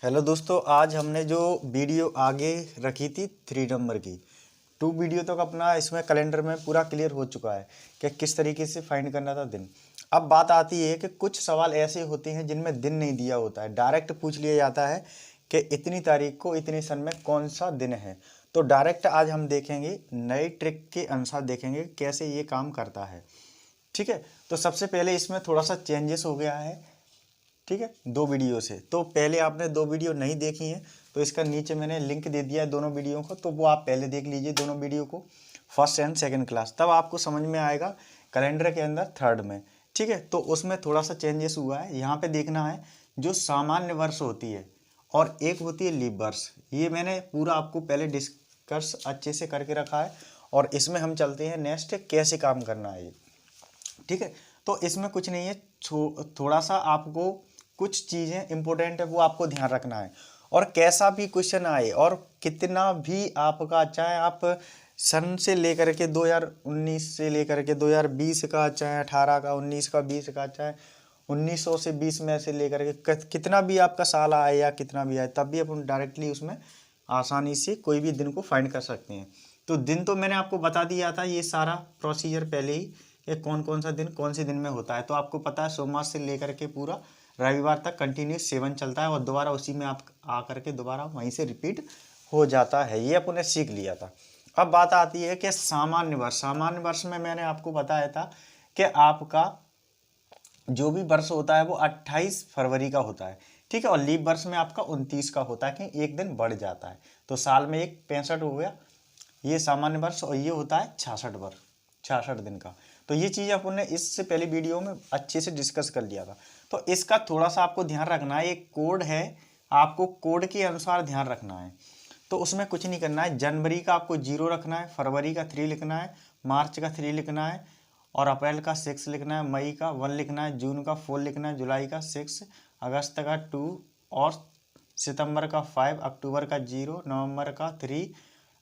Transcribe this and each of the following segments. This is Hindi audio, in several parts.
हेलो दोस्तों, आज हमने जो वीडियो आगे रखी थी 3 नंबर की 2 वीडियो तक अपना इसमें कैलेंडर में पूरा क्लियर हो चुका है कि किस तरीके से फाइंड करना था दिन। अब बात आती है कि कुछ सवाल ऐसे होते हैं जिनमें दिन नहीं दिया होता है, डायरेक्ट पूछ लिया जाता है कि इतनी तारीख को इतने सन में कौन सा दिन है। तो डायरेक्ट आज हम देखेंगे, नई ट्रिक के अनुसार देखेंगे कैसे ये काम करता है। ठीक है, तो सबसे पहले इसमें थोड़ा सा चेंजेस हो गया है। ठीक है, 2 वीडियो से तो पहले आपने 2 वीडियो नहीं देखी हैं तो इसका नीचे मैंने लिंक दे दिया है दोनों वीडियो को, तो वो आप पहले देख लीजिए दोनों वीडियो को, फर्स्ट एंड सेकंड क्लास, तब आपको समझ में आएगा कैलेंडर के अंदर थर्ड में। ठीक है, तो उसमें थोड़ा सा चेंजेस हुआ है। यहाँ पे देखना है जो सामान्य वर्ष होती है और एक होती है लीप वर्ष, ये मैंने पूरा आपको पहले डिस्कस अच्छे से करके रखा है और इसमें हम चलते हैं नेक्स्ट कैसे काम करना है ये। ठीक है, तो इसमें कुछ नहीं है, थोड़ा सा आपको कुछ चीज़ें इंपॉर्टेंट है वो आपको ध्यान रखना है। और कैसा भी क्वेश्चन आए और कितना भी आपका, चाहे आप सन से लेकर के 2019 से लेकर के 2020 का, चाहे 18 का, 19 का, 20 का, चाहे 1900 से 20 में से लेकर के कितना भी आपका साल आए या कितना भी आए, तब भी अपन डायरेक्टली उसमें आसानी से कोई भी दिन को फाइंड कर सकते हैं। तो दिन तो मैंने आपको बता दिया था, ये सारा प्रोसीजर पहले ही कि कौन कौन सा दिन कौन से दिन में होता है। तो आपको पता है सोमवार से लेकर के पूरा रविवार तक कंटिन्यूस 7 चलता है और दोबारा उसी में आप आकर के दोबारा वहीं से रिपीट हो जाता है, ये अपन ने सीख लिया था। अब बात आती है कि सामान्य वर्ष। सामान्य वर्ष में मैंने आपको बताया था कि आपका जो भी वर्ष होता है वो 28 फरवरी का होता है। ठीक है, और लीप वर्ष में आपका 29 का होता है कि एक दिन बढ़ जाता है, तो साल में एक 65 हो गया ये सामान्य वर्ष, और ये होता है 66 वर्ष, 66 दिन का। तो ये चीज़ अपन ने इससे पहले वीडियो में अच्छे से डिस्कस कर लिया था। तो इसका थोड़ा सा आपको ध्यान रखना है, एक कोड है, आपको कोड के अनुसार ध्यान रखना है। तो उसमें कुछ नहीं करना है, जनवरी का आपको 0 रखना है, फरवरी का 3 लिखना है, मार्च का 3 लिखना है, और अप्रैल का 6 लिखना है, मई का 1 लिखना है, जून का 4 लिखना है, जुलाई का 6, अगस्त का 2, और सितंबर का 5, अक्टूबर का 0, नवंबर का 3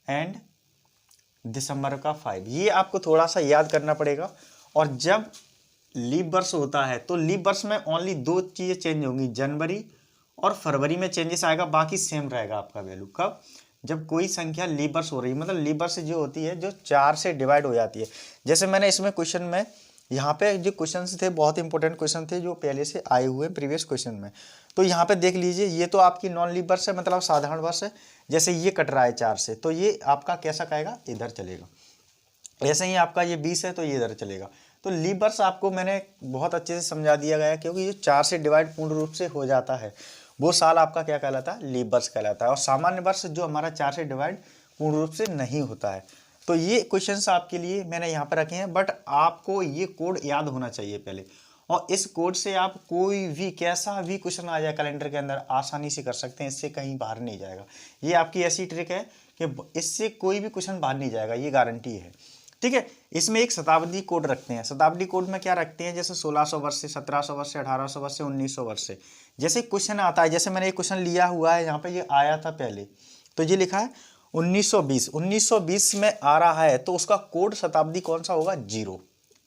एंड दिसंबर का 5। ये आपको थोड़ा सा याद करना पड़ेगा। और जब लीप वर्ष होता है तो लीप वर्ष में ओनली 2 चीज़ें चेंज होंगी, जनवरी और फरवरी में चेंजेस आएगा, बाकी सेम रहेगा आपका वैल्यू। कब? जब कोई संख्या लीप वर्ष हो रही है, मतलब लीप वर्ष जो होती है जो 4 से डिवाइड हो जाती है। जैसे मैंने इसमें क्वेश्चन में यहाँ पे जो क्वेश्चन थे बहुत इंपॉर्टेंट क्वेश्चन थे जो पहले से आए हुए प्रीवियस क्वेश्चन में। तो यहाँ पे देख लीजिए, ये तो आपकी नॉन लीप वर्ष है, मतलब साधारण वर्ष है। जैसे ये कट रहा है 4 से, तो ये आपका कैसा कहेगा, इधर चलेगा। ऐसे ही आपका ये 20 है तो ये इधर चलेगा। तो लीप वर्ष आपको मैंने बहुत अच्छे से समझा दिया गया है, क्योंकि जो 4 से डिवाइड पूर्ण रूप से हो जाता है वो साल आपका क्या कहलाता है, लीप वर्ष कहलाता है। और सामान्य वर्ष जो हमारा 4 से डिवाइड पूर्ण रूप से नहीं होता है। तो ये क्वेश्चंस आपके लिए मैंने यहाँ पर रखे हैं, बट आपको ये कोड याद होना चाहिए पहले, और इस कोड से आप कोई भी कैसा भी क्वेश्चन आ जाए कैलेंडर के अंदर आसानी से कर सकते हैं, इससे कहीं बाहर नहीं जाएगा। ये आपकी ऐसी ट्रिक है कि इससे कोई भी क्वेश्चन बाहर नहीं जाएगा, ये गारंटी है। ठीक है, इसमें एक शताब्दी कोड रखते हैं। शताब्दी कोड में क्या रखते हैं, जैसे 1600 वर्ष से, 1700 वर्ष से, 1800 वर्ष से, 1900 वर्ष से। जैसे क्वेश्चन आता है, जैसे मैंने एक क्वेश्चन लिया हुआ है यहाँ पे, ये आया था पहले, तो ये लिखा है 1920। 1920 में आ रहा है तो उसका कोड शताब्दी कौन सा होगा, 0।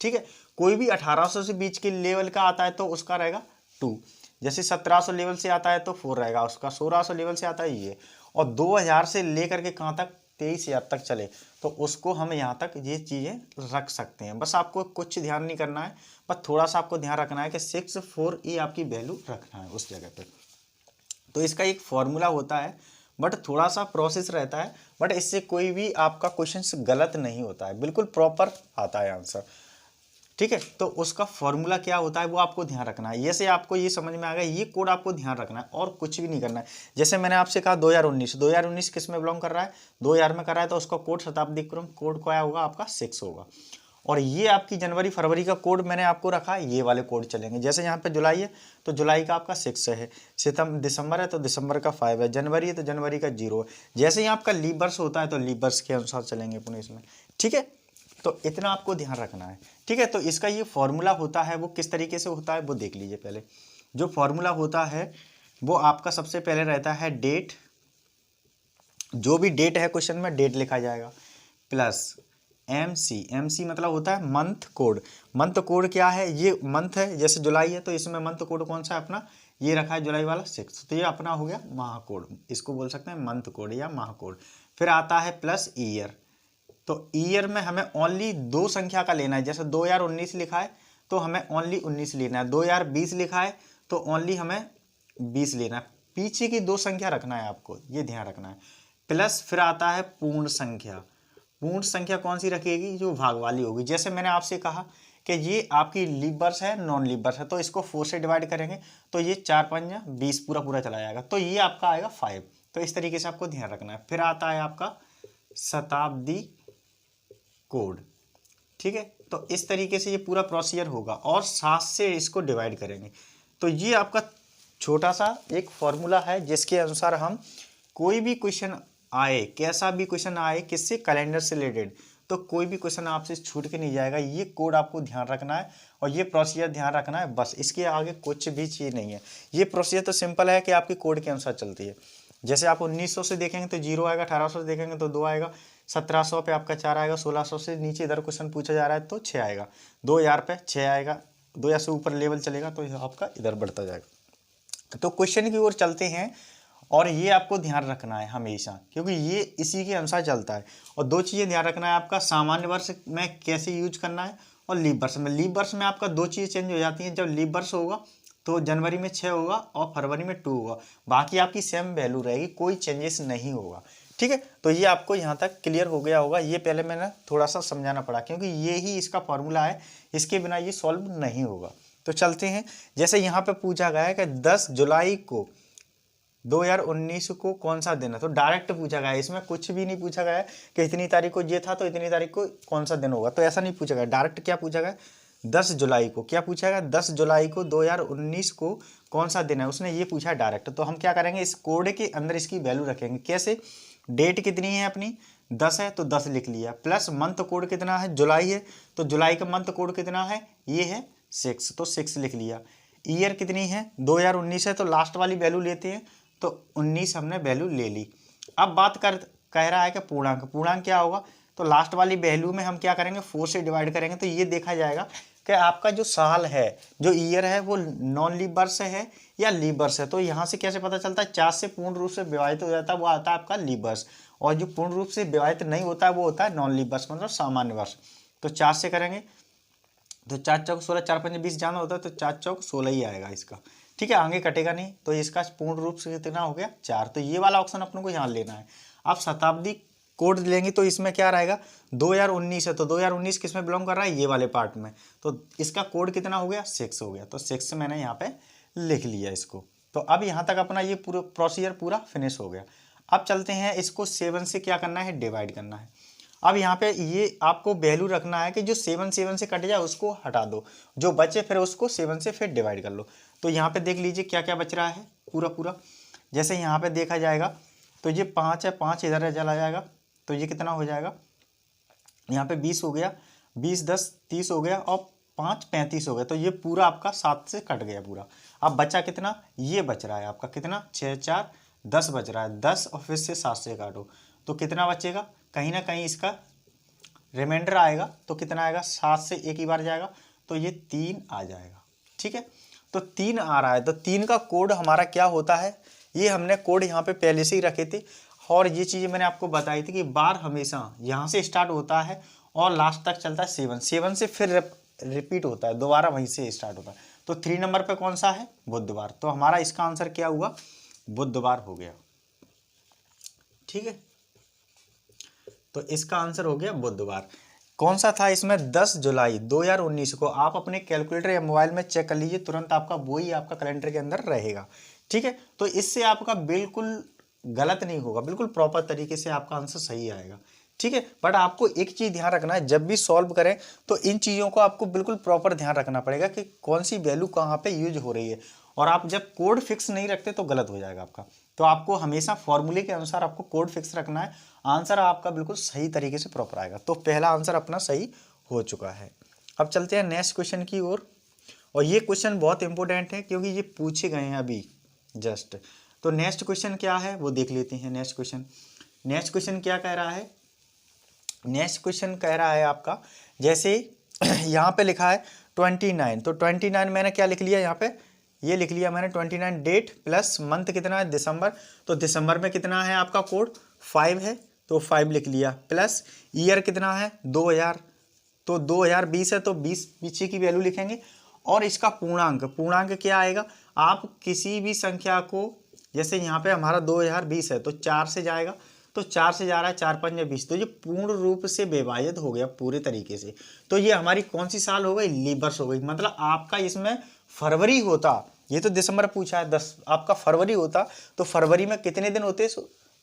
ठीक है, कोई भी 1800 से बीच के लेवल का आता है तो उसका रहेगा 2। जैसे 1700 लेवल से आता है तो 4 रहेगा उसका, 1600 लेवल से आता है ये, और 2000 से लेकर के कहाँ तक, 23,000 तक चले तो उसको हम यहाँ तक ये चीज़ें रख सकते हैं। बस आपको कुछ ध्यान नहीं करना है, बस थोड़ा सा आपको ध्यान रखना है कि 64 ये आपकी वैल्यू रखना है उस जगह पे। तो इसका एक फॉर्मूला होता है, बट थोड़ा सा प्रोसेस रहता है, बट इससे कोई भी आपका क्वेश्चन गलत नहीं होता है, बिल्कुल प्रॉपर आता है आंसर। ठीक है, तो उसका फॉर्मूला क्या होता है वो आपको ध्यान रखना है। जैसे आपको ये समझ में आ गया, ये कोड आपको ध्यान रखना है और कुछ भी नहीं करना है। जैसे मैंने आपसे कहा 2019 किस में बिलोंग कर रहा है, 2000 में कर रहा है, तो उसका कोड शताब्दी क्रम कोड क्या होगा आपका, 6 होगा। और ये आपकी जनवरी फरवरी का कोड मैंने आपको रखा है, ये वाले कोड चलेंगे। जैसे यहाँ पे जुलाई है तो जुलाई का आपका 6 है, दिसंबर है तो दिसंबर का 5 है, जनवरी है तो जनवरी का 0 है। जैसे ही आपका लीप वर्ष होता है तो लीप वर्ष के अनुसार चलेंगे अपने इसमें। ठीक है, तो इतना आपको ध्यान रखना है। ठीक है, तो इसका ये फॉर्मूला होता है वो किस तरीके से होता है वो देख लीजिए पहले। जो फॉर्मूला होता है वो आपका सबसे पहले रहता है डेट, जो भी डेट है क्वेश्चन में डेट लिखा जाएगा, प्लस MC मतलब होता है मंथ कोड। मंथ कोड क्या है, ये मंथ है, जैसे जुलाई है तो इसमें मंथ कोड कौन सा है अपना, ये रखा है जुलाई वाला 6, तो ये अपना हो गया माह कोड, इसको बोल सकते हैं मंथ कोड या माह कोड। फिर आता है प्लस ईयर, तो ईयर में हमें ओनली 2 संख्या का लेना है, जैसे 2019 लिखा है तो हमें ओनली 19 लेना है, 2020 लिखा है तो ओनली हमें 20 लेना है, पीछे की 2 संख्या रखना है आपको, ये ध्यान रखना है। प्लस फिर आता है पूर्ण संख्या, पूर्ण संख्या कौन सी रखेगी, जो भाग वाली होगी। जैसे मैंने आपसे कहा कि ये आपकी लीप वर्ष है नॉन लीप वर्ष है, तो इसको 4 से डिवाइड करेंगे तो ये 4 5 20 पूरा पूरा चला जाएगा, तो ये आपका आएगा 5। तो इस तरीके से आपको ध्यान रखना है। फिर आता है आपका शताब्दी कोड, ठीक है। तो इस तरीके से ये पूरा प्रोसीजर होगा और 7 से इसको डिवाइड करेंगे। तो ये आपका छोटा सा एक फॉर्मूला है जिसके अनुसार हम कोई भी क्वेश्चन आए, कैसा भी क्वेश्चन आए किससे, कैलेंडर से रिलेटेड, तो कोई भी क्वेश्चन आपसे छूट के नहीं जाएगा। ये कोड आपको ध्यान रखना है और ये प्रोसीजर ध्यान रखना है, बस इसके आगे कुछ भी चीज़ नहीं है। ये प्रोसीजर तो सिंपल है कि आपकी कोड के अनुसार चलती है। जैसे आप 1900 से देखेंगे तो 0 आएगा, 1800 से देखेंगे तो 2 आएगा, 1700 पे आपका 4 आएगा, 1600 से नीचे इधर क्वेश्चन पूछा जा रहा है तो 6 आएगा, 2000 पे 6 आएगा, 2000 से ऊपर लेवल चलेगा तो आपका इधर बढ़ता जाएगा। तो क्वेश्चन की ओर चलते हैं और ये आपको ध्यान रखना है हमेशा, क्योंकि ये इसी के अनुसार चलता है। और 2 चीज़ें ध्यान रखना है आपका, सामान्य वर्ष में कैसे यूज करना है और लीप वर्ष में। लीप वर्ष में आपका 2 चीज़ें चेंज हो जाती हैं, जब लीप वर्ष होगा तो जनवरी में 6 होगा और फरवरी में 2 होगा, बाकी आपकी सेम वैल्यू रहेगी, कोई चेंजेस नहीं होगा, ठीक है। तो ये आपको यहाँ तक क्लियर हो गया होगा। ये पहले मैंने थोड़ा सा समझाना पड़ा क्योंकि ये ही इसका फॉर्मूला है, इसके बिना ये सॉल्व नहीं होगा। तो चलते हैं, जैसे यहाँ पे पूछा गया है कि 10 जुलाई को 2019 को कौन सा दिन है, तो डायरेक्ट पूछा गया है, इसमें कुछ भी नहीं पूछा गया है कि इतनी तारीख को ये था तो इतनी तारीख को कौन सा दिन होगा, तो ऐसा नहीं पूछा गया। डायरेक्ट क्या पूछा गया, 10 जुलाई को, क्या पूछा गया, 10 जुलाई को 2019 को कौन सा दिन है, उसने ये पूछा है डायरेक्ट। तो हम क्या करेंगे, इस कोड के अंदर इसकी वैल्यू रखेंगे। कैसे, डेट कितनी है अपनी 10 है तो 10 लिख लिया, प्लस मंथ कोड कितना है, जुलाई है तो जुलाई का मंथ कोड कितना है, ये है 6, तो 6 लिख लिया। ईयर कितनी है, 2019 है तो लास्ट वाली वैल्यू लेते हैं, तो 19 हमने वैल्यू ले ली। अब बात कह रहा है कि पूर्णांक, पूर्णांक क्या होगा, तो लास्ट वाली वैल्यू में हम क्या करेंगे, 4 से डिवाइड करेंगे, तो ये देखा जाएगा कि आपका जो साल है, जो ईयर है, वो नॉन लीप वर्ष है या लीप वर्ष है। तो यहाँ से कैसे पता चलता है, 4 से पूर्ण रूप से विभाजित हो जाता है, वो आता है आपका लीप वर्ष, और जो पूर्ण रूप से विभाजित नहीं होता है वो होता है नॉन लीप वर्ष, मतलब सामान्य वर्ष। तो 4 से करेंगे तो 4 चौक 16, 4 पंजे 20 जाना होता है तो 4 चौक 16 ही आएगा इसका, ठीक है, आगे कटेगा नहीं। तो इसका पूर्ण रूप से कितना हो गया, 4, तो ये वाला ऑप्शन अपने को यहाँ लेना है। अब शताब्दी कोड लेंगे तो इसमें क्या रहेगा, 2019 है तो 2019 किस में बिलोंग कर रहा है, ये वाले पार्ट में, तो इसका कोड कितना हो गया, 6 हो गया, तो 6 मैंने यहाँ पे लिख लिया इसको। तो अब यहाँ तक अपना ये पूरा प्रोसीजर पूरा फिनिश हो गया। अब चलते हैं, इसको 7 से क्या करना है, डिवाइड करना है। अब यहाँ पे ये आपको वैल्यू रखना है कि जो 7 से कट जाए उसको हटा दो, जो बचे फिर उसको 7 से फिर डिवाइड कर लो। तो यहाँ पे देख लीजिए क्या क्या बच रहा है पूरा पूरा। जैसे यहाँ पे देखा जाएगा तो ये 5 है, 5 इधर चला जाएगा तो ये कितना हो जाएगा, यहाँ पे 20 हो गया, 20 10 30 हो गया और 5 35 हो गया, तो ये पूरा आपका 7 से कट गया पूरा। अब बचा कितना, ये बच रहा है आपका कितना, 6 4 10 बच रहा है, 10 और फिर से 7 से काटो तो कितना बचेगा, कहीं ना कहीं इसका रिमाइंडर आएगा, तो कितना आएगा, 7 से एक ही बार जाएगा तो ये 3 आ जाएगा, ठीक है। तो 3 आ रहा है, तो 3 का कोड हमारा क्या होता है, ये हमने कोड यहाँ पे पहले से ही रखे थे, और ये चीज़ें मैंने आपको बताई थी कि बार हमेशा यहाँ से स्टार्ट होता है और लास्ट तक चलता है 7 से फिर रिपीट होता है, दोबारा वहीं से स्टार्ट होता है। तो 3 नंबर पे कौन सा है, बुधवार, तो हमारा इसका आंसर क्या हुआ, बुधवार हो गया, ठीक है। तो इसका आंसर हो गया बुधवार। कौन सा था इसमें, 10 जुलाई 2019 को, आप अपने कैलकुलेटर या मोबाइल में चेक कर लीजिए, तुरंत आपका वही आपका कैलेंडर के अंदर रहेगा, ठीक है। तो इससे आपका बिल्कुल गलत नहीं होगा, बिल्कुल प्रॉपर तरीके से आपका आंसर सही आएगा, ठीक है। बट आपको एक चीज़ ध्यान रखना है, जब भी सॉल्व करें तो इन चीज़ों को आपको बिल्कुल प्रॉपर ध्यान रखना पड़ेगा कि कौन सी वैल्यू कहाँ पे यूज हो रही है, और आप जब कोड फिक्स नहीं रखते तो गलत हो जाएगा आपका। तो आपको हमेशा फॉर्मूले के अनुसार आपको कोड फिक्स रखना है, आंसर आपका बिल्कुल सही तरीके से प्रॉपर आएगा। तो पहला आंसर अपना सही हो चुका है। अब चलते हैं नेक्स्ट क्वेश्चन की ओर, और ये क्वेश्चन बहुत इंपॉर्टेंट है क्योंकि ये पूछे गए हैं अभी जस्ट। तो नेक्स्ट क्वेश्चन क्या है वो देख लेते हैं। नेक्स्ट क्वेश्चन क्या कह रहा है, नेक्स्ट क्वेश्चन कह रहा है आपका, जैसे यहाँ पे लिखा है 29, तो 29 मैंने क्या लिख लिया यहाँ पे ये लिख लिया मैंने 29 डेट प्लस मंथ कितना है दिसंबर, तो दिसंबर में कितना है आपका कोड 5 है तो 5 लिख लिया, प्लस ईयर कितना है 2000 तो 2020 है तो 20 पीछे की वैल्यू लिखेंगे। और इसका पूर्णांक, पूर्णांक क्या आएगा, आप किसी भी संख्या को, जैसे यहाँ पे हमारा 2020 है तो 4 से जाएगा, तो 4 से जा रहा है 4 5 20, तो ये पूर्ण रूप से विभाजित हो गया पूरे तरीके से। तो ये हमारी कौन सी साल हो गई, लीबर्स हो गई। मतलब आपका इसमें फरवरी होता, ये तो दिसंबर पूछा है 10, आपका फरवरी होता तो फरवरी में कितने दिन होते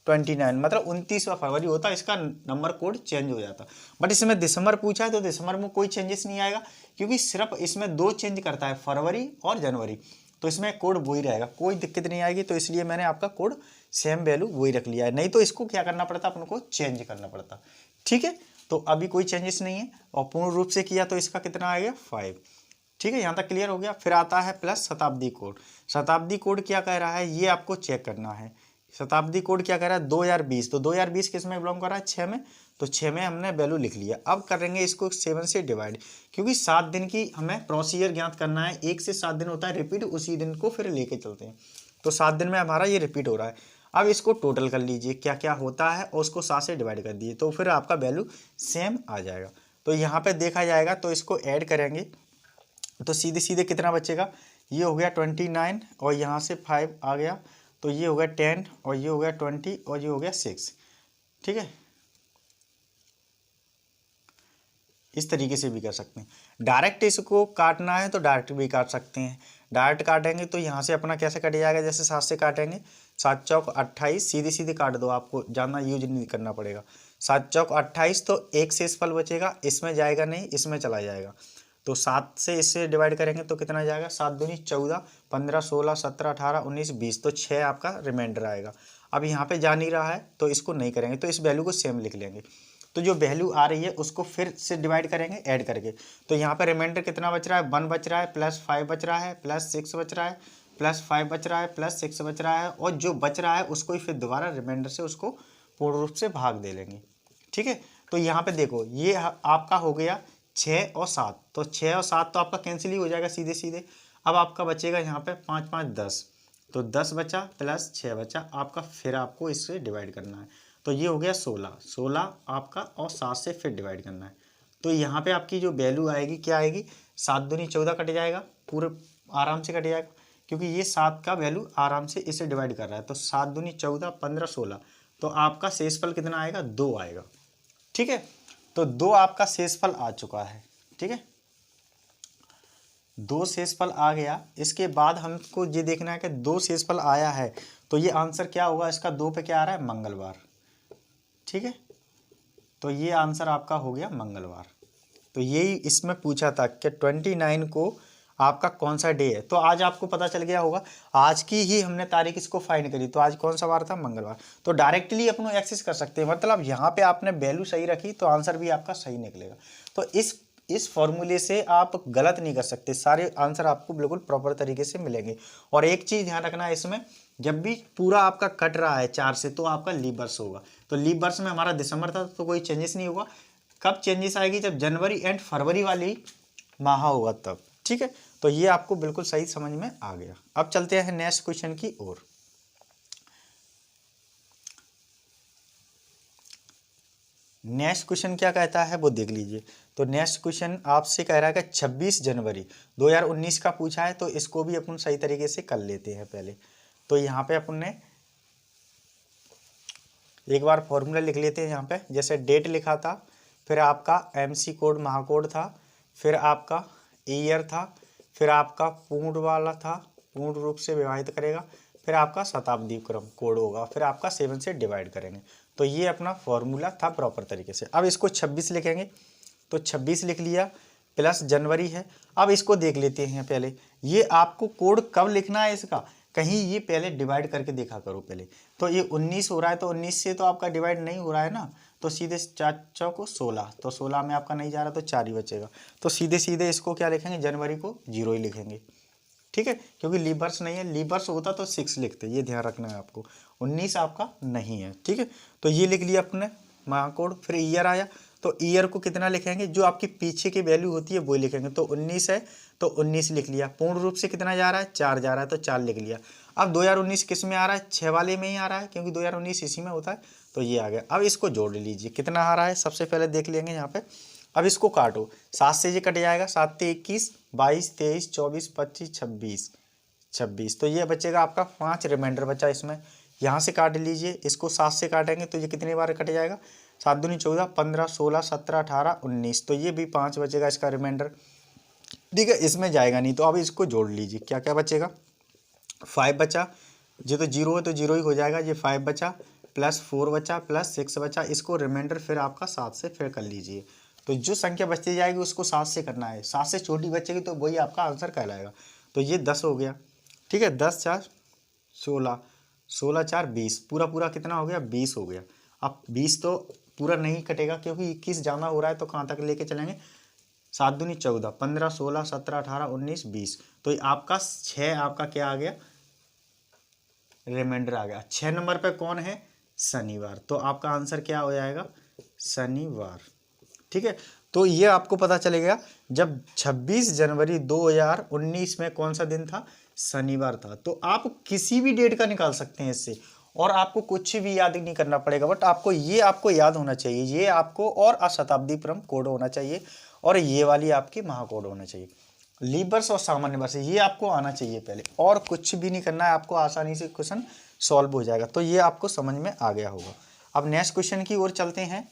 29, मतलब 29वां फरवरी होता, इसका नंबर कोड चेंज हो जाता। बट इसमें दिसंबर पूछा है तो दिसंबर में कोई चेंजेस नहीं आएगा, क्योंकि सिर्फ इसमें 2 चेंज करता है, फरवरी और जनवरी, तो इसमें कोड वही रहेगा, कोई दिक्कत नहीं आएगी। तो इसलिए मैंने आपका कोड सेम वैल्यू वही रख लिया है, नहीं तो इसको क्या करना पड़ता, अपन को चेंज करना पड़ता। ठीक है, तो अभी कोई चेंजेस नहीं है और पूर्ण रूप से किया तो इसका कितना आ गया 5। ठीक है, यहाँ तक क्लियर हो गया। फिर आता है प्लस शताब्दी कोड। शताब्दी कोड क्या कह रहा है ये आपको चेक करना है। शताब्दी कोड क्या कह रहा है 2020, तो 2020 किस में बिलोंग कर रहा है 6 में, तो 6 में हमने वैल्यू लिख लिया। अब करेंगे इसको 7 से डिवाइड, क्योंकि 7 दिन की हमें प्रोसीजर ज्ञात करना है, 1 से 7 दिन होता है रिपीट, उसी दिन को फिर लेके चलते हैं, तो 7 दिन में हमारा ये रिपीट हो रहा है। अब इसको टोटल कर लीजिए क्या क्या होता है और उसको 7 से डिवाइड कर दीजिए, तो फिर आपका वैल्यू सेम आ जाएगा। तो यहाँ पे देखा जाएगा तो इसको ऐड करेंगे तो सीधे सीधे कितना बचेगा, ये हो गया 29 और यहाँ से 5 आ गया, तो ये हो गया 10 और ये हो गया 20 और ये हो गया 6। ठीक है, इस तरीके से भी कर सकते हैं। डायरेक्ट इसको काटना है तो डायरेक्ट भी काट सकते हैं। डायरेक्ट काटेंगे तो यहाँ से अपना कैसे कट जाएगा, जैसे 7 से काटेंगे 7 चौक 28, सीधे सीधे काट दो, आपको ज़्यादा यूज नहीं करना पड़ेगा। 7 चौक 28, तो एक शेषफल बचेगा, इसमें जाएगा नहीं, इसमें चला जाएगा। तो 7 से इससे डिवाइड करेंगे तो कितना जाएगा, 7 दूनी 14, 15 16 17 18 19 20, तो 6 आपका रिमाइंडर आएगा। अब यहाँ पे जा नहीं रहा है तो इसको नहीं करेंगे, तो इस वैल्यू को सेम लिख लेंगे। तो जो वैल्यू आ रही है उसको फिर से डिवाइड करेंगे ऐड करके, तो यहाँ पे रिमाइंडर कितना बच रहा है 1 बच रहा है, प्लस 5 बच रहा है, प्लस 6 बच रहा है, प्लस 5 बच रहा है, प्लस 6 बच रहा है, और जो बच रहा है उसको ही फिर दोबारा रिमाइंडर से उसको पूर्ण रूप से भाग दे लेंगे। ठीक है, तो यहाँ पे देखो ये आपका हो गया 6 और 7, तो 6 और 7 तो आपका कैंसिल ही हो जाएगा सीधे सीधे। अब आपका बचेगा यहाँ पे 5 5 10, तो 10 बचा प्लस 6 बचा आपका, फिर आपको इससे डिवाइड करना है, तो ये हो गया 16 16 आपका, और 7 से फिर डिवाइड करना है। तो यहाँ पे आपकी जो वैल्यू आएगी क्या आएगी, 7 दूनी 14 कट जाएगा, पूरे आराम से कट जाएगा, क्योंकि ये 7 का वैल्यू आराम से इसे डिवाइड कर रहा है। तो 7 दूनी 14 15 16, तो आपका शेषफल कितना आएगा 2 आएगा। ठीक है, तो 2 आपका शेषफल आ चुका है। ठीक है, 2 शेषफल आ गया। इसके बाद हमको ये देखना है कि 2 शेषफल आया है तो ये आंसर क्या होगा इसका, 2 पे क्या आ रहा है मंगलवार। ठीक है, तो ये आंसर आपका हो गया मंगलवार। तो यही इसमें पूछा था कि 29 को आपका कौन सा डे है, तो आज आपको पता चल गया होगा, आज की ही हमने तारीख इसको फाइंड करी, तो आज कौन सा वार था मंगलवार। तो डायरेक्टली अपन एक्सेस कर सकते हैं, मतलब यहाँ पे आपने वैल्यू सही रखी तो आंसर भी आपका सही निकलेगा। तो इस फॉर्मूले से आप गलत नहीं कर सकते, सारे आंसर आपको बिल्कुल प्रॉपर तरीके से मिलेंगे। और एक चीज़ ध्यान रखना है इसमें, जब भी पूरा आपका कट रहा है 4 से तो आपका लीप वर्ष होगा, तो लीप वर्ष में हमारा दिसंबर था तो कोई चेंजेस नहीं होगा। कब चेंजेस आएगी, जब जनवरी एंड फरवरी वाली माह होगा तब। ठीक है, तो ये आपको बिल्कुल सही समझ में आ गया। अब चलते हैं नेक्स्ट क्वेश्चन की ओर। नेक्स्ट क्वेश्चन क्या कहता है वो देख लीजिए। तो नेक्स्ट क्वेश्चन आपसे कह रहा है कि 26 जनवरी 2019 का पूछा है, तो इसको भी अपन सही तरीके से कर लेते हैं पहले। तो यहाँ पे अपन ने एक बार फॉर्मूला लिख लेते हैं। यहाँ पे जैसे डेट लिखा था, फिर आपका MC कोड महाकोड था, फिर आपका ईयर था, फिर आपका पूर्ण वाला था, पूर्ण रूप से विभाजित करेगा, फिर आपका शताब्दी क्रम कोड होगा, फिर आपका 7 से डिवाइड करेंगे। तो ये अपना फॉर्मूला था प्रॉपर तरीके से। अब इसको 26 लिखेंगे, तो 26 लिख लिया, प्लस जनवरी है। अब इसको देख लेते हैं पहले, ये आपको कोड कब लिखना है इसका, कहीं ये पहले डिवाइड करके देखा करो पहले। तो ये 19 हो रहा है, तो 19 से तो आपका डिवाइड नहीं हो रहा है ना, तो सीधे 4 चौको 16, तो 16 में आपका नहीं जा रहा तो 4 ही बचेगा। तो सीधे सीधे इसको क्या लिखेंगे, जनवरी को 0 ही लिखेंगे। ठीक है, क्योंकि लीप वर्ष नहीं है, लीप वर्ष होता तो 6 लिखते, ये ध्यान रखना है आपको। 19 आपका नहीं है। ठीक है, तो ये लिख लिया अपने माह कोड। फिर ईयर आया, तो ईयर को कितना लिखेंगे, जो आपकी पीछे की वैल्यू होती है वो लिखेंगे। तो 19 है तो 19 लिख लिया। पूर्ण रूप से कितना जा रहा है, 4 जा रहा है तो 4 लिख लिया। अब 2019 किस में आ रहा है, 6 वाले में ही आ रहा है क्योंकि 2019 इसी में होता है, तो ये आ गया। अब इसको जोड़ लीजिए कितना आ रहा है, सबसे पहले देख लेंगे यहाँ पे। अब इसको काटो, 7 से ये कट जाएगा, 7 से 21, 22, 23, 24, 25, 26, 26, तो ये बचेगा आपका 5 रिमाइंडर बचा इसमें। यहाँ से काट लीजिए, इसको 7 से काटेंगे तो ये कितनी बार कट जाएगा, 7 दूनी 14, 15, 16, 17, 18, 19, तो ये भी 5 बचेगा इसका रिमाइंडर। ठीक है, इसमें जाएगा नहीं, तो अब इसको जोड़ लीजिए, क्या क्या बचेगा, 5 बचा, ये तो 0 है तो 0 ही हो जाएगा, ये 5 बचा प्लस 4 बचा प्लस 6 बचा, इसको रिमाइंडर फिर आपका 7 से फिर कर लीजिए। तो जो संख्या बचती जाएगी उसको 7 से करना है, 7 से छोटी बचेगी तो वही आपका आंसर कहलाएगा। तो ये 10 हो गया। ठीक है, 10 4 16, 16 4 20, पूरा पूरा कितना हो गया, 20 हो गया। अब 20 तो पूरा नहीं कटेगा क्योंकि 21 जाना हो रहा है, तो कहाँ तक लेके चलेंगे, 7 दूनी 14, 15, 16, 17, 18, 19, 20, तो आपका 6 आपका क्या आ गया, रिमाइंडर आ गया। 6 नंबर पे कौन है, शनिवार, तो आपका आंसर क्या हो जाएगा, शनिवार। ठीक है, तो ये आपको पता चलेगा जब 26 जनवरी 2019 में कौन सा दिन था, शनिवार था। तो आप किसी भी डेट का निकाल सकते हैं इससे, और आपको कुछ भी याद नहीं करना पड़ेगा, बट आपको याद होना चाहिए, ये आपको और अशताब्दी क्रम कोड होना चाहिए, और ये वाली आपकी महाकोड होना चाहिए। लीप वर्ष और सामान्य वर्ष ये आपको आना चाहिए पहले, और कुछ भी नहीं करना है, आपको आसानी से क्वेश्चन सॉल्व हो जाएगा। तो ये आपको समझ में आ गया होगा। अब नेक्स्ट क्वेश्चन की ओर चलते हैं।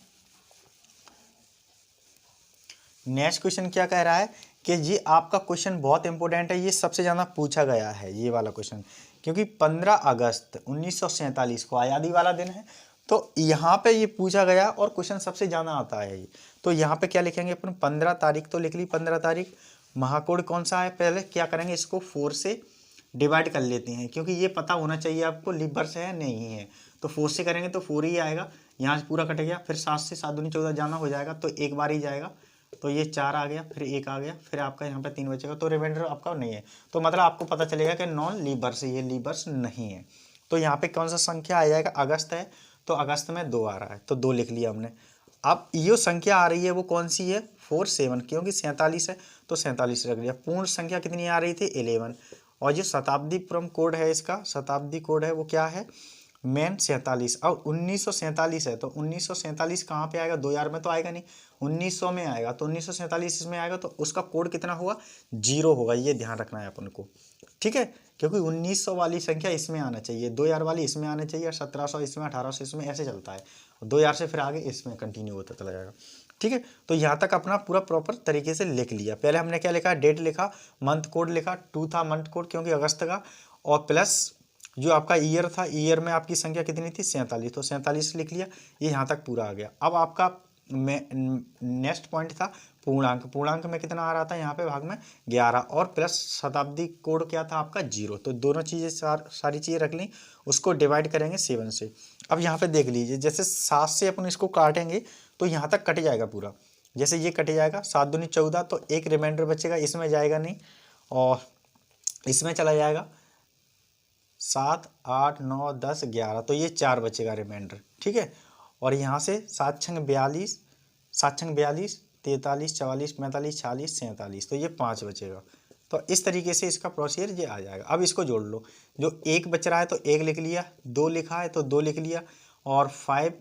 नेक्स्ट क्वेश्चन क्या कह रहा है कि ये आपका क्वेश्चन बहुत इंपॉर्टेंट है, ये सबसे ज़्यादा पूछा गया है ये वाला क्वेश्चन, क्योंकि 15 अगस्त 1947 को आज़ादी वाला दिन है। तो यहाँ पे ये पूछा गया और क्वेश्चन सबसे ज़्यादा आता है ये। तो यहाँ पे क्या लिखेंगे अपन, 15 तारीख तो लिख ली, 15 तारीख। महाकोड कौन सा है, पहले क्या करेंगे, इसको 4 से डिवाइड कर लेते हैं, क्योंकि ये पता होना चाहिए आपको लीप वर्ष है नहीं है। तो 4 से करेंगे तो 4 ही आएगा, यहाँ से पूरा कट गया, फिर 7 से 7 दूनी 14 जाना हो जाएगा तो एक बार ही जाएगा, तो ये 4 आ गया, फिर 1 आ गया, फिर आपका यहाँ पे 3 बचेगा, तो रिमाइंडर आपका नहीं है। तो मतलब आपको पता चलेगा कि नॉन लीप वर्ष, ये लीप वर्ष नहीं है। तो यहाँ पे कौन सा संख्या आ जाएगा, अगस्त है, तो अगस्त में 2 आ रहा है तो 2 लिख लिया हमने। अब ये संख्या आ रही है वो कौन सी है, 47, क्योंकि 47 है तो 47 रख लिया। पूर्ण संख्या कितनी आ रही थी, 11, और जो शताब्दी क्रम कोड है इसका, शताब्दी कोड है वो क्या है, मेन 47। अब 1947 है तो 1947 कहाँ पे आएगा, 2000 में तो आएगा नहीं, 1900 में आएगा, तो 1947 इसमें आएगा, तो उसका कोड कितना हुआ, 0 होगा, ये ध्यान रखना है अपन को। ठीक है, क्योंकि 1900 वाली संख्या इसमें आना चाहिए, 2000 वाली इसमें आना चाहिए, 1700 इसमें, 1800 इसमें, ऐसे चलता है। 2000 से फिर आगे इसमें कंटिन्यू होता चला जाएगा। ठीक है, तो यहाँ तक अपना पूरा प्रॉपर तरीके से लिख लिया। पहले हमने क्या लिखा, डेट लिखा, मंथ कोड लिखा, 2 था मंथ कोड क्योंकि अगस्त का, और प्लस जो आपका ईयर था, ईयर में आपकी संख्या कितनी थी, 47, तो 47 लिख लिया। ये यहाँ तक पूरा आ गया। अब आपका नेक्स्ट पॉइंट था पूर्णांक। पूर्णांक में कितना आ रहा था, यहाँ पे भाग में 11, और प्लस शताब्दी कोड क्या था आपका, 0। तो दोनों चीज़ें सारी चीज़ें रख ली, उसको डिवाइड करेंगे 7 से। अब यहाँ पे देख लीजिए, जैसे 7 से अपन इसको काटेंगे तो यहाँ तक कट जाएगा पूरा, जैसे ये कट जाएगा, 7 दूनी 14, तो एक रिमाइंडर बचेगा, इसमें जाएगा नहीं और इसमें चला जाएगा, 7 8 9 10 11, तो ये 4 बचेगा रिमाइंडर। ठीक है, और यहाँ से 7 छंग 42, 7 छंग 42, 43 44 45 46 47, तो ये 5 बचेगा। तो इस तरीके से इसका प्रोसीजर ये आ जाएगा। अब इसको जोड़ लो, जो 1 बच रहा है तो 1 लिख लिया, 2 लिखा है तो 2 लिख लिया, और 5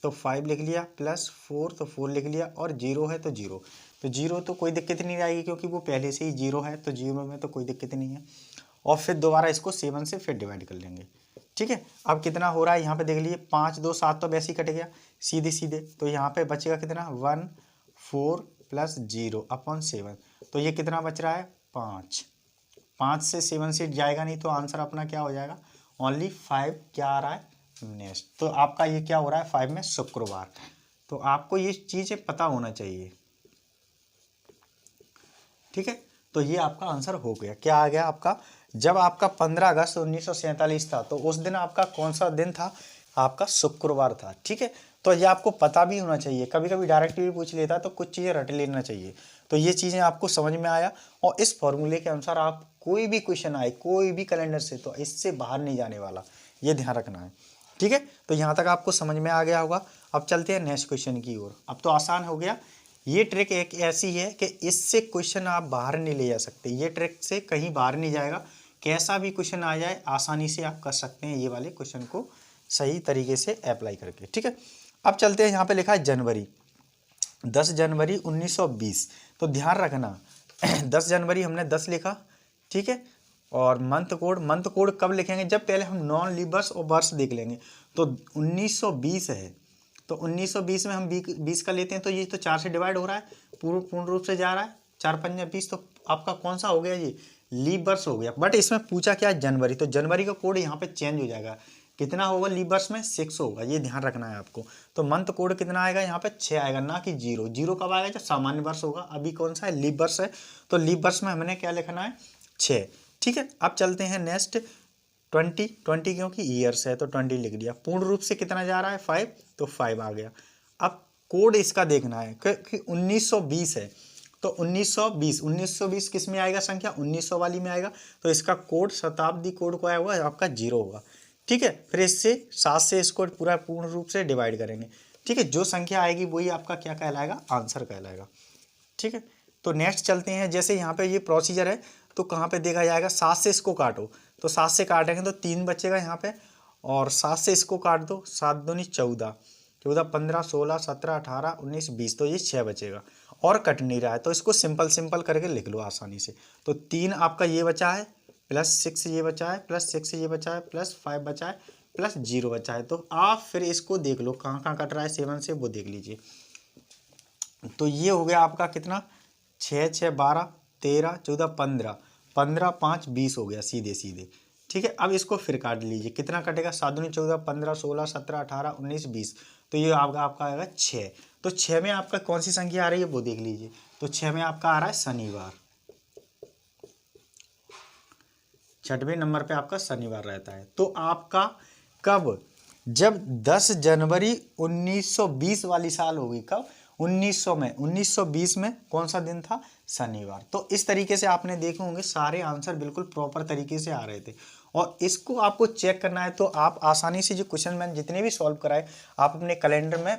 तो 5 लिख लिया, प्लस 4 तो 4 लिख लिया, और 0 है तो 0। तो 0 तो कोई दिक्कत नहीं आएगी क्योंकि वो पहले से ही 0 है, तो 0 में तो कोई दिक्कत नहीं है। और फिर दोबारा इसको 7 से फिर डिवाइड कर लेंगे। ठीक है, अब कितना हो रहा है यहाँ पे देख लीजिए, 5 2 7 तो वैसे ही कट गया सीधे सीधे, तो यहाँ पे बचेगा कितना, 1 4 प्लस 0 अपॉन 7, तो ये कितना बच रहा है, 5। 5 से 7 से जाएगा नहीं, तो आंसर अपना क्या हो जाएगा, ओनली 5 क्या आ रहा है, नेक्स्ट। तो आपका ये क्या हो रहा है, 5 में शुक्रवार। तो आपको ये चीज़ें पता होना चाहिए। ठीक है, तो ये आपका आंसर हो गया। क्या आ गया आपका, जब आपका 15 अगस्त 1947 था तो उस दिन आपका कौन सा दिन था, आपका शुक्रवार था। ठीक है, तो ये आपको पता भी होना चाहिए, कभी कभी डायरेक्ट भी पूछ लेता तो कुछ चीज़ें रट लेना चाहिए। तो ये चीज़ें आपको समझ में आया, और इस फॉर्मूले के अनुसार आप कोई भी क्वेश्चन आए कोई भी कैलेंडर से, तो इससे बाहर नहीं जाने वाला, ये ध्यान रखना है। ठीक है, तो यहाँ तक आपको समझ में आ गया होगा। अब चलते हैं नेक्स्ट क्वेश्चन की ओर। अब तो आसान हो गया। ये ट्रिक एक ऐसी है कि इससे क्वेश्चन आप बाहर नहीं ले जा सकते, ये ट्रिक से कहीं बाहर नहीं जाएगा। कैसा भी क्वेश्चन आ जाए आसानी से आप कर सकते हैं ये वाले क्वेश्चन को सही तरीके से अप्लाई करके। ठीक है, अब चलते हैं, यहाँ पे लिखा है जनवरी, 10 जनवरी 1920। तो ध्यान रखना 10 जनवरी हमने 10 लिखा, ठीक है। और मंथ कोड कब लिखेंगे, जब पहले हम नॉन लीवर्स और वर्ष देख लेंगे। तो 1920 है, तो 1920 में हम 20 का लेते हैं, तो ये तो 4 से डिवाइड हो रहा है, पूर्ण रूप से जा रहा है, 4 पंजे 20। तो आपका कौन सा हो गया, ये लीप वर्ष हो गया। बट इसमें पूछा क्या है, जनवरी, तो जनवरी का कोड यहाँ पे चेंज हो जाएगा। कितना होगा लीप वर्ष में, 6 होगा, ये ध्यान रखना है आपको। तो मंथ कोड कितना आएगा, यहाँ पे 6 आएगा, ना कि 0। 0 कब आएगा, जब सामान्य वर्ष होगा। अभी कौन सा है, लीप वर्ष है, तो लीप वर्ष में हमने क्या लिखना है, 6। ठीक है, अब चलते हैं नेक्स्ट 20 क्योंकि ईयर्स है तो 20 लिख दिया। पूर्ण रूप से कितना जा रहा है, 5, तो 5 आ गया। अब कोड इसका देखना है कि 1920 है, तो 1920 किस में आएगा, संख्या 1900 वाली में आएगा, तो इसका कोड शताब्दी कोड को आया हुआ आपका 0 होगा। ठीक है, फिर इससे 7 से इसको पूरा पूर्ण रूप से डिवाइड करेंगे। ठीक है, जो संख्या आएगी वही आपका क्या कहलाएगा, आंसर कहलाएगा। ठीक है, तो नेक्स्ट चलते हैं। जैसे यहाँ पे ये प्रोसीजर है, तो कहाँ पे देखा जाएगा, 7 से इसको काटो, तो 7 से काटेंगे तो 3 बचेगा यहाँ पे, और 7 से इसको काट दो, 7 दूनी 14, 15 16 17 18 19 20, तो ये 6 बचेगा और कट नहीं रहा है, तो इसको सिंपल करके लिख लो आसानी से। तो 3 आपका ये बचा है, प्लस 6 ये बचा है, प्लस 6 ये बचा है, प्लस 5 बचा है, प्लस 0 बचा है। तो आप फिर इसको देख लो कहाँ कहाँ कट रहा है 7 से, वो देख लीजिए। तो ये हो गया आपका कितना, 6 6 12 13 14 15, 15 5 20 हो गया सीधे। ठीक है, अब इसको फिर काट लीजिए, कितना कटेगा, 7 दूनी 14 15 16 17 18 19 20, तो ये आपका आएगा 6। तो 6 में आपका कौन सी संख्या आ रही है वो देख लीजिए। तो 6 में आपका आ रहा है शनिवार, 6वें नंबर पे आपका शनिवार रहता है। तो आपका कब, जब 10 जनवरी 1920 वाली साल होगी, कब, 1900 में, 1920 में कौन सा दिन था, शनिवार। तो इस तरीके से आपने देखे होंगे सारे आंसर बिल्कुल प्रॉपर तरीके से आ रहे थे। और इसको आपको चेक करना है तो आप आसानी से जो क्वेश्चन मैंने जितने भी सॉल्व कराए, आप अपने कैलेंडर में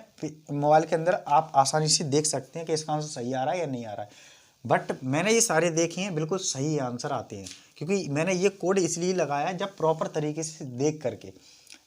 मोबाइल के अंदर आप आसानी से देख सकते हैं कि इसका आंसर सही आ रहा है या नहीं आ रहा है। बट मैंने ये सारे देखे हैं, बिल्कुल सही आंसर आते हैं, क्योंकि मैंने ये कोड इसलिए लगाया जब प्रॉपर तरीके से देख करके।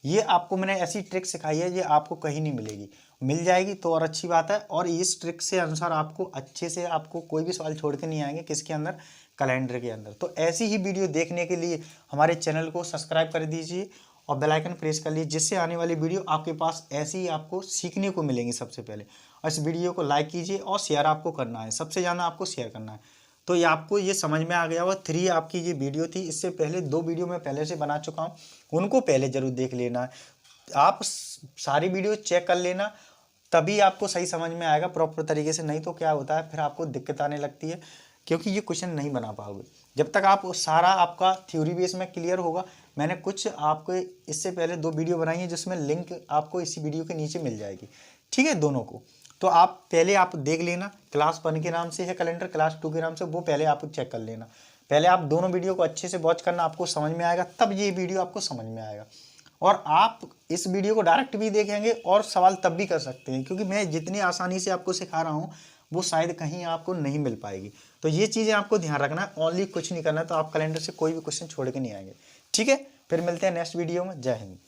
ये आपको मैंने ऐसी ट्रिक सिखाई है, ये आपको कहीं नहीं मिलेगी, मिल जाएगी तो और अच्छी बात है। और इस ट्रिक से अनुसार आपको अच्छे से, आपको कोई भी सवाल छोड़ के नहीं आएंगे, किसके अंदर, कैलेंडर के अंदर। तो ऐसी ही वीडियो देखने के लिए हमारे चैनल को सब्सक्राइब कर दीजिए और बेल आइकन प्रेस कर लीजिए, जिससे आने वाली वीडियो आपके पास ऐसी ही आपको सीखने को मिलेंगी सबसे पहले। और इस वीडियो को लाइक कीजिए और शेयर आपको करना है, सबसे ज़्यादा आपको शेयर करना है। तो ये आपको ये समझ में आ गया होगा। 3 आपकी ये वीडियो थी, इससे पहले 2 वीडियो मैं पहले से बना चुका हूँ, उनको पहले ज़रूर देख लेना है। आप सारी वीडियो चेक कर लेना, तभी आपको सही समझ में आएगा प्रॉपर तरीके से। नहीं तो क्या होता है, फिर आपको दिक्कत आने लगती है, क्योंकि ये क्वेश्चन नहीं बना पाओगे जब तक आप सारा आपका थ्योरी बेस में क्लियर होगा। मैंने कुछ आपको इससे पहले 2 वीडियो बनाई है, जिसमें लिंक आपको इसी वीडियो के नीचे मिल जाएगी। ठीक है, दोनों को तो आप पहले आप देख लेना। क्लास 1 के नाम से है कैलेंडर, क्लास 2 के नाम से, वो पहले आप चेक कर लेना। पहले आप दोनों वीडियो को अच्छे से वॉच करना, आपको समझ में आएगा, तब ये वीडियो आपको समझ में आएगा। और आप इस वीडियो को डायरेक्ट भी देखेंगे और सवाल तब भी कर सकते हैं, क्योंकि मैं जितनी आसानी से आपको सिखा रहा हूँ वो शायद कहीं आपको नहीं मिल पाएगी। तो ये चीज़ें आपको ध्यान रखना है, ओनली कुछ नहीं करना है, तो आप कैलेंडर से कोई भी क्वेश्चन छोड़ के नहीं आएंगे। ठीक है, फिर मिलते हैं नेक्स्ट वीडियो में। जय हिंद।